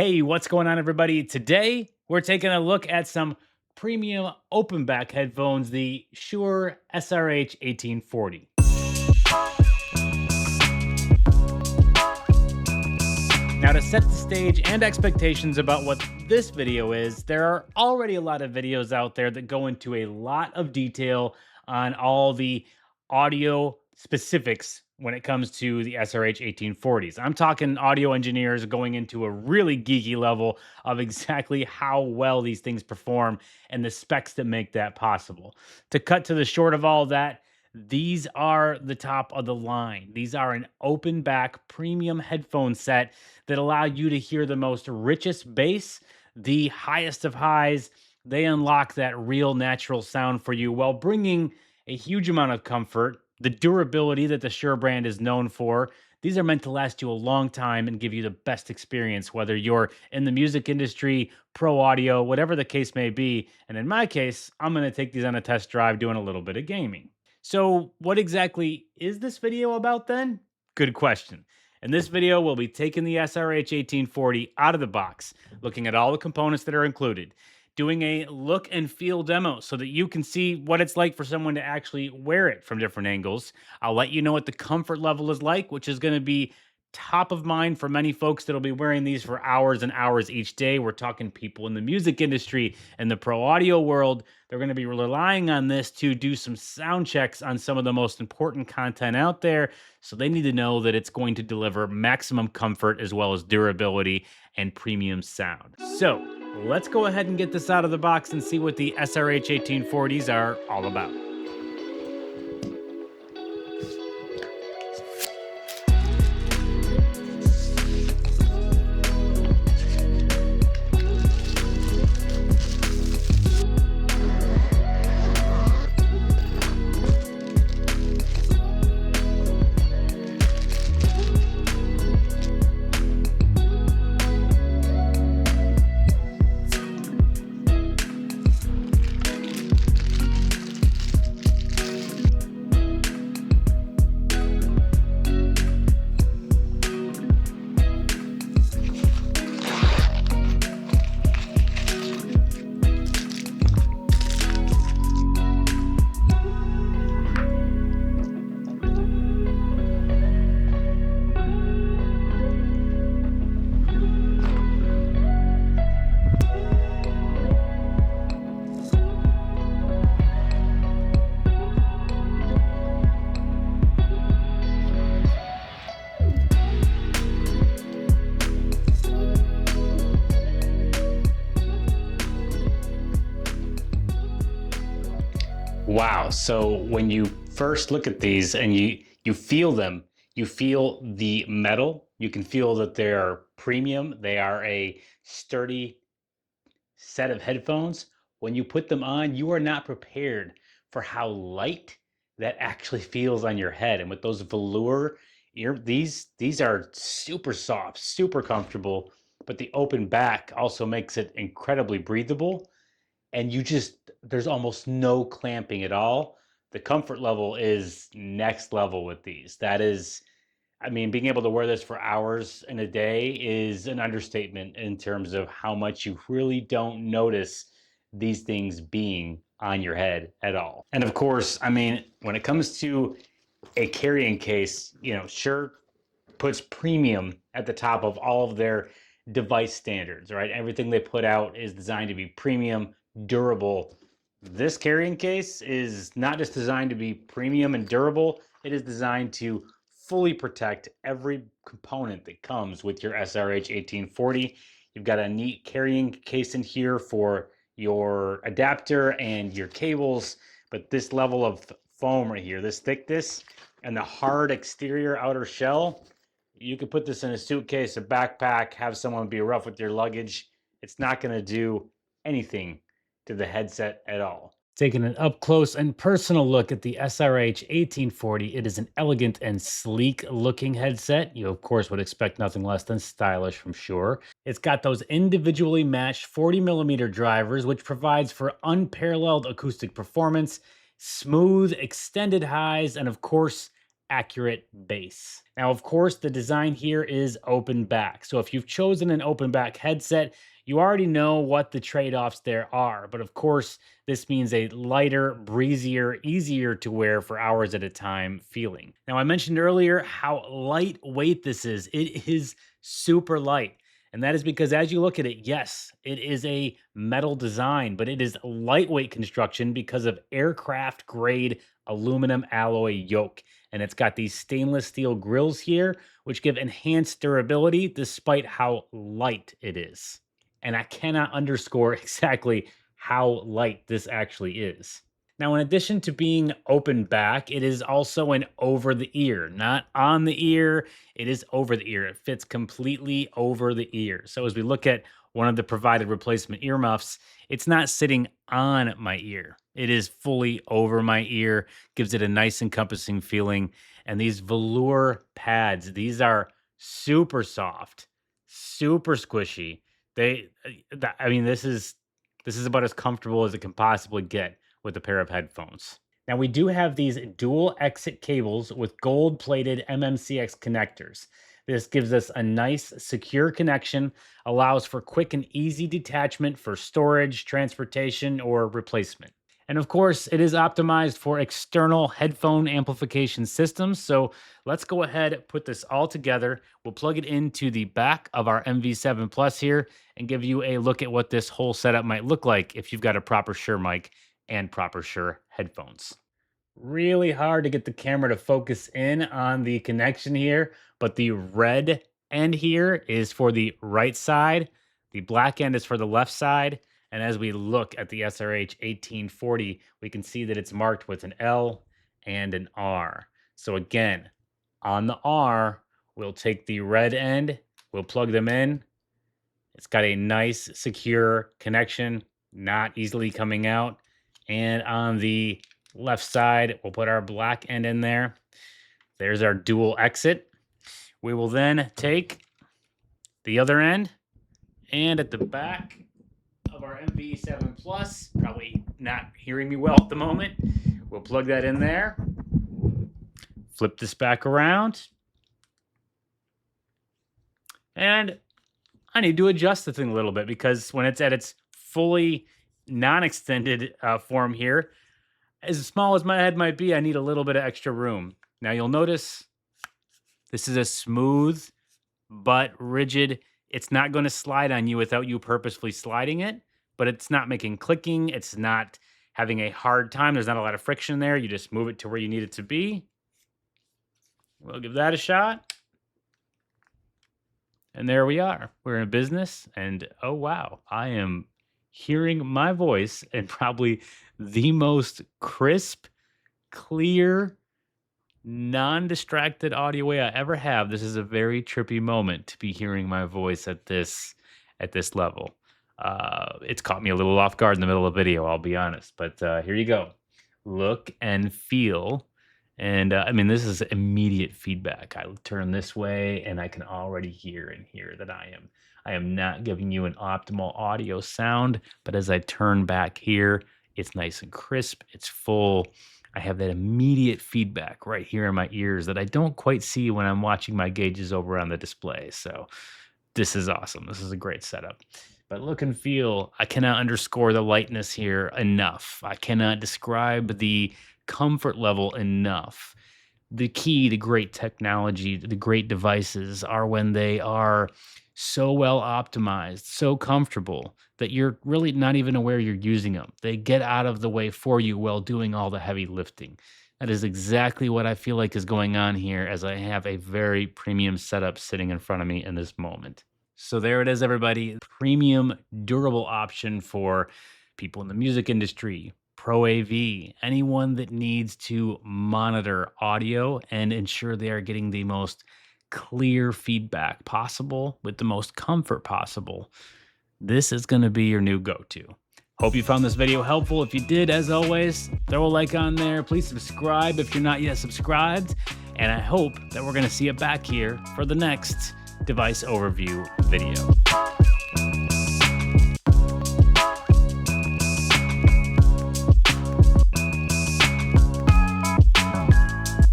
Hey, what's going on, everybody? Today, we're taking a look at some premium open back headphones, the Shure SRH1840. Now, to set the stage and expectations about what this video is, there are already a lot of videos out there that go into a lot of detail on all the audio specifics when it comes to the SRH 1840s. I'm talking audio engineers going into a really geeky level of exactly how well these things perform and the specs that make that possible. To cut to the short of all that, these are the top of the line. These are an open back premium headphone set that allow you to hear the most richest bass, the highest of highs. They unlock that real natural sound for you while bringing a huge amount of comfort, the durability that the Shure brand is known for. These are meant to last you a long time and give you the best experience, whether you're in the music industry, pro audio, whatever the case may be. And in my case, I'm going to take these on a test drive doing a little bit of gaming. So, what exactly is this video about then? Good question. In this video, we'll be taking the SRH 1840 out of the box, looking at all the components that are included, doing a look and feel demo so that you can see what it's like for someone to actually wear it from different angles. I'll let you know what the comfort level is like, which is going to be top of mind for many folks that'll be wearing these for hours and hours each day. We're talking people in the music industry and the pro audio world. They're going to be relying on this to do some sound checks on some of the most important content out there. So they need to know that it's going to deliver maximum comfort as well as durability and premium sound. So let's go ahead and get this out of the box and see what the SRH 1840s are all about. Wow. So when you first look at these and you feel them, you feel the metal. You can feel that they are premium. They are a sturdy set of headphones. When you put them on, you are not prepared for how light that actually feels on your head. And with those velour ear, these are super soft, super comfortable, but the open back also makes it incredibly breathable, and there's almost no clamping at all. The comfort level is next level with these. That is, I mean, being able to wear this for hours in a day is an understatement in terms of how much you really don't notice these things being on your head at all. And of course, I mean, when it comes to a carrying case, Shure puts premium at the top of all of their device standards, right? Everything they put out is designed to be premium, durable. This carrying case is not just designed to be premium and durable, it is designed to fully protect every component that comes with your SRH 1840. You've got a neat carrying case in here for your adapter and your cables, but this level of foam right here, this thickness, and the hard exterior outer shell, you could put this in a suitcase, a backpack, have someone be rough with your luggage. It's not going to do anything to the headset at all. Taking an up close and personal look at the SRH 1840, it is an elegant and sleek looking headset. You, of course, would expect nothing less than stylish from Shure. It's got those individually matched 40mm drivers, which provides for unparalleled acoustic performance, smooth, extended highs, and of course, accurate bass. Now, of course, the design here is open back. So if you've chosen an open back headset, you already know what the trade-offs there are. But of course, this means a lighter, breezier, easier to wear for hours at a time feeling. Now, I mentioned earlier how lightweight this is. It is super light. And that is because as you look at it, yes, it is a metal design, but it is lightweight construction because of aircraft grade aluminum alloy yoke. And it's got these stainless steel grills here, which give enhanced durability despite how light it is. And I cannot underscore exactly how light this actually is. Now, in addition to being open back, it is also an over the ear, not on the ear. It is over the ear. It fits completely over the ear. So as we look at one of the provided replacement earmuffs, it's not sitting on my ear. It is fully over my ear, gives it a nice encompassing feeling. And these velour pads, these are super soft, super squishy. This is about as comfortable as it can possibly get with a pair of headphones. Now we do have these dual exit cables with gold plated MMCX connectors. This gives us a nice secure connection, allows for quick and easy detachment for storage, transportation, or replacement. And of course, it is optimized for external headphone amplification systems. So let's go ahead, put this all together. We'll plug it into the back of our MV7 Plus here and give you a look at what this whole setup might look like if you've got a proper Shure mic and proper Shure headphones. Really hard to get the camera to focus in on the connection here, but the red end here is for the right side, the black end is for the left side, and as we look at the SRH1840, we can see that it's marked with an L and an R. So again, on the R, we'll take the red end, we'll plug them in. It's got a nice, secure connection, not easily coming out. And on the left side, we'll put our black end in there. There's our dual exit. We will then take the other end, and at the back of our MV7 Plus, probably not hearing me well at the moment, we'll plug that in there, flip this back around, and I need to adjust the thing a little bit because when it's at its fully non-extended form here, as small as my head might be, I need a little bit of extra room. Now you'll notice this is a smooth but rigid. It's not going to slide on you without you purposefully sliding it, but it's not making clicking. It's not having a hard time. There's not a lot of friction there. You just move it to where you need it to be. We'll give that a shot. And there we are. We're in business. And oh, wow, I am hearing my voice in probably the most crisp, clear, non-distracted audio way I ever have. This is a very trippy moment to be hearing my voice at this level. It's caught me a little off guard in the middle of the video, I'll be honest. But here you go. Look and feel. And I mean, this is immediate feedback. I turn this way and I can already hear that I am not giving you an optimal audio sound, but as I turn back here, it's nice and crisp, it's full. I have that immediate feedback right here in my ears that I don't quite see when I'm watching my gauges over on the display. So this is awesome. This is a great setup. But look and feel, I cannot underscore the lightness here enough. I cannot describe the comfort level enough. The key to great technology, the great devices are when they are so well optimized, so comfortable that you're really not even aware you're using them. They get out of the way for you while doing all the heavy lifting. That is exactly what I feel like is going on here as I have a very premium setup sitting in front of me in this moment. So there it is, everybody. Premium, durable option for people in the music industry, Pro AV, anyone that needs to monitor audio and ensure they are getting the most clear feedback possible with the most comfort possible. This is going to be your new go-to. Hope you found this video helpful. If you did, as always, throw a like on there. Please subscribe if you're not yet subscribed. And I hope that we're going to see you back here for the next device overview video.